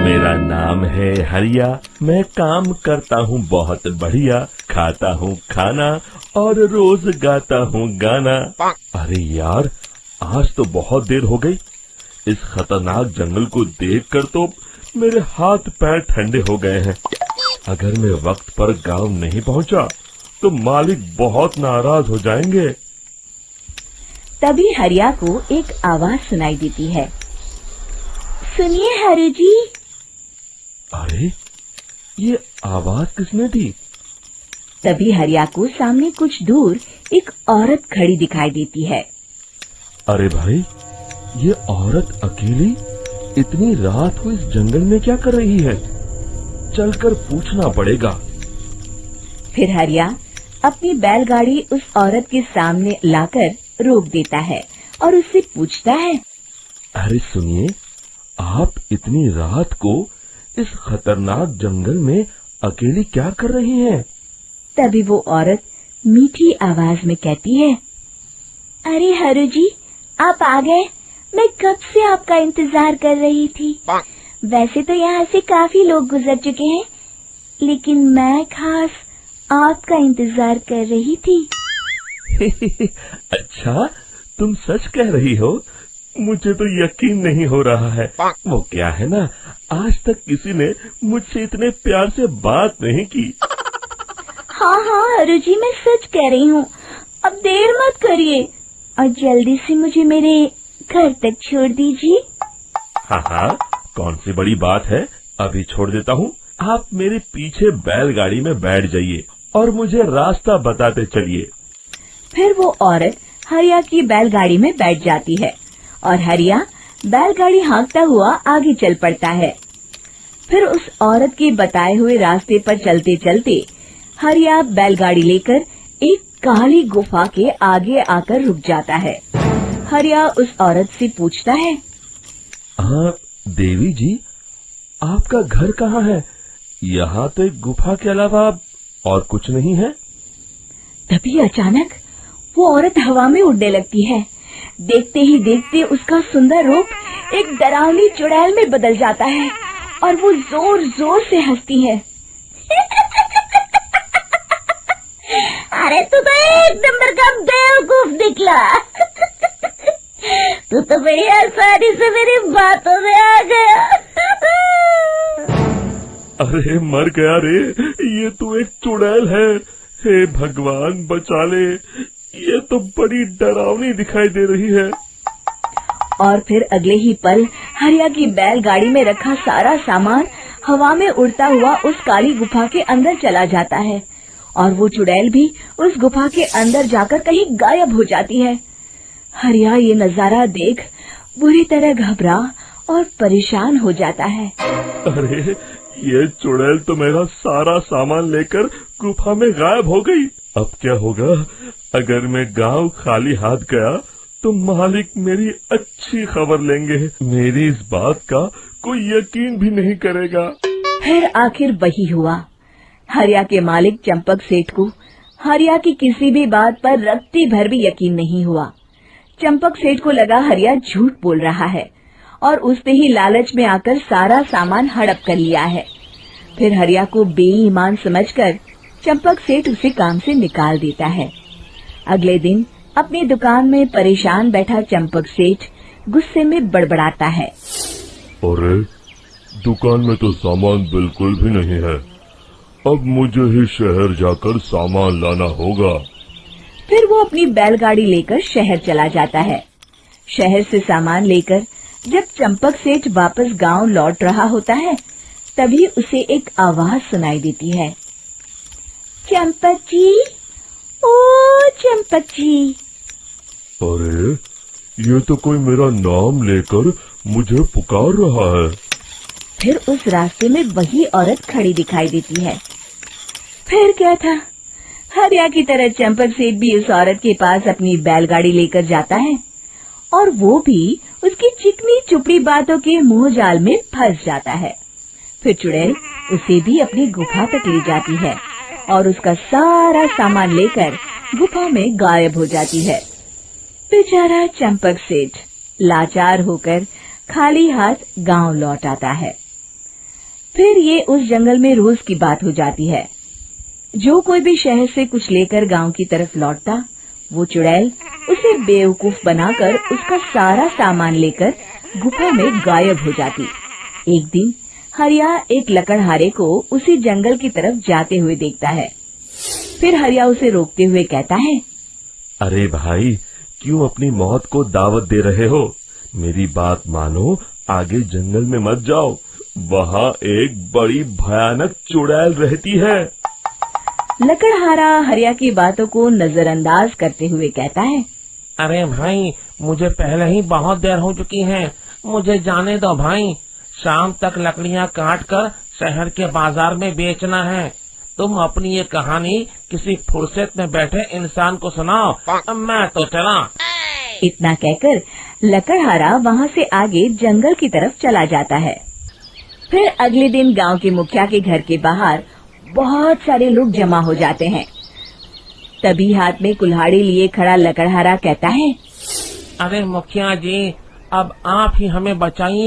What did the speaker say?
मेरा नाम है हरिया, मैं काम करता हूँ बहुत बढ़िया, खाता हूँ खाना और रोज गाता हूँ गाना। अरे यार, आज तो बहुत देर हो गई। इस खतरनाक जंगल को देखकर तो मेरे हाथ पैर ठंडे हो गए हैं। अगर मैं वक्त पर गांव नहीं पहुंचा तो मालिक बहुत नाराज हो जाएंगे। तभी हरिया को एक आवाज सुनाई देती है। सुनिए हरु जी। अरे, ये आवाज किसने दी? तभी हरिया को सामने कुछ दूर एक औरत खड़ी दिखाई देती है। अरे भाई, ये औरत अकेली इतनी रात को इस जंगल में क्या कर रही है? चलकर पूछना पड़ेगा। फिर हरिया अपनी बैलगाड़ी उस औरत के सामने लाकर रोक देता है और उससे पूछता है। अरे सुनिए, आप इतनी रात को इस खतरनाक जंगल में अकेली क्या कर रही हैं? तभी वो औरत मीठी आवाज में कहती है, अरे हरु जी, आप आ गए। मैं कब से आपका इंतजार कर रही थी। वैसे तो यहाँ से काफी लोग गुजर चुके हैं, लेकिन मैं खास आपका इंतजार कर रही थी। अच्छा, तुम सच कह रही हो? मुझे तो यकीन नहीं हो रहा है। वो क्या है ना, आज तक किसी ने मुझसे इतने प्यार से बात नहीं की। हाँ हाँ हरु जी, मैं सच कह रही हूँ। अब देर मत करिए और जल्दी से मुझे मेरे घर तक छोड़ दीजिए। हाँ हाँ, कौन सी बड़ी बात है, अभी छोड़ देता हूँ। आप मेरे पीछे बैलगाड़ी में बैठ जाइए और मुझे रास्ता बताते चलिए। फिर वो औरत हरिया की बैलगाड़ी में बैठ जाती है और हरिया बैलगाड़ी हाँकता हुआ आगे चल पड़ता है। फिर उस औरत के बताए हुए रास्ते पर चलते चलते हरिया बैलगाड़ी लेकर एक काली गुफा के आगे आकर रुक जाता है। हरिया उस औरत से पूछता है, हाँ देवी जी, आपका घर कहाँ है? यहाँ तो एक गुफा के अलावा और कुछ नहीं है। तभी अचानक वो औरत हवा में उड़ने लगती है। देखते ही देखते उसका सुंदर रूप एक डरावनी चुड़ैल में बदल जाता है और वो जोर जोर से हंसती है। अरे तू तो एक नंबर का बेवकूफ निकला। तू तो बड़ी आसानी से मेरी बातों में आ गया। अरे मर गया रे, ये तो एक चुड़ैल है। हे भगवान बचा ले, ये तो बड़ी डरावनी दिखाई दे रही है। और फिर अगले ही पल हरिया की बैलगाड़ी में रखा सारा सामान हवा में उड़ता हुआ उस काली गुफा के अंदर चला जाता है और वो चुड़ैल भी उस गुफा के अंदर जाकर कहीं गायब हो जाती है। हरिया ये नजारा देख बुरी तरह घबरा और परेशान हो जाता है। अरे, ये चुड़ैल तो मेरा सारा सामान लेकर गुफा में गायब हो गई। अब क्या होगा? अगर मैं गांव खाली हाथ गया तो मालिक मेरी अच्छी खबर लेंगे। मेरी इस बात का कोई यकीन भी नहीं करेगा। फिर आखिर वही हुआ। हरिया के मालिक चंपक सेठ को हरिया की किसी भी बात पर रत्ती भर भी यकीन नहीं हुआ। चंपक सेठ को लगा हरिया झूठ बोल रहा है और उसने ही लालच में आकर सारा सामान हड़प कर लिया है। फिर हरिया को बेईमान समझकर चंपक सेठ उसे काम से निकाल देता है। अगले दिन अपनी दुकान में परेशान बैठा चंपक सेठ गुस्से में बड़बड़ाता है। अरे, दुकान में तो सामान बिल्कुल भी नहीं है। अब मुझे ही शहर जाकर सामान लाना होगा। फिर वो अपनी बैलगाड़ी लेकर शहर चला जाता है। शहर से सामान लेकर जब चंपक सेठ वापस गांव लौट रहा होता है, तभी उसे एक आवाज सुनाई देती है। चंपक जी, ओ चंपक जी। अरे, ये तो कोई मेरा नाम लेकर मुझे पुकार रहा है। फिर उस रास्ते में वही औरत खड़ी दिखाई देती है। फिर क्या था, हरिया की तरह चंपक सेठ भी उस औरत के पास अपनी बैलगाड़ी लेकर जाता है और वो भी उसकी चिकनी चुपड़ी बातों के मुंह जाल में फंस जाता है। फिर चुड़ैल उसे भी अपनी गुफा तक ले जाती है और उसका सारा सामान लेकर गुफा में गायब हो जाती है। बेचारा चंपक सेठ लाचार होकर खाली हाथ गांव लौट आता है। फिर ये उस जंगल में रोज की बात हो जाती है। जो कोई भी शहर से कुछ लेकर गांव की तरफ लौटता, वो चुड़ैल उसे बेवकूफ बनाकर उसका सारा सामान लेकर गुफा में गायब हो जाती। एक दिन हरिया एक लकड़हारे को उसी जंगल की तरफ जाते हुए देखता है। फिर हरिया उसे रोकते हुए कहता है, अरे भाई, क्यों अपनी मौत को दावत दे रहे हो? मेरी बात मानो, आगे जंगल में मत जाओ, वहाँ एक बड़ी भयानक चुड़ैल रहती है। लकड़हारा हरिया की बातों को नजरअंदाज करते हुए कहता है, अरे भाई, मुझे पहले ही बहुत देर हो चुकी है, मुझे जाने दो भाई। शाम तक लकड़ियाँ काट कर शहर के बाजार में बेचना है। तुम अपनी ये कहानी किसी फुर्सत में बैठे इंसान को सुनाओ, मैं तो चला। इतना कहकर लकड़हारा वहाँ से आगे जंगल की तरफ चला जाता है। फिर अगले दिन गांव के मुखिया के घर के बाहर बहुत सारे लोग जमा हो जाते हैं। तभी हाथ में कुल्हाड़ी लिए खड़ा लकड़हारा कहता है, अरे मुखिया जी, अब आप ही हमें बचाइए।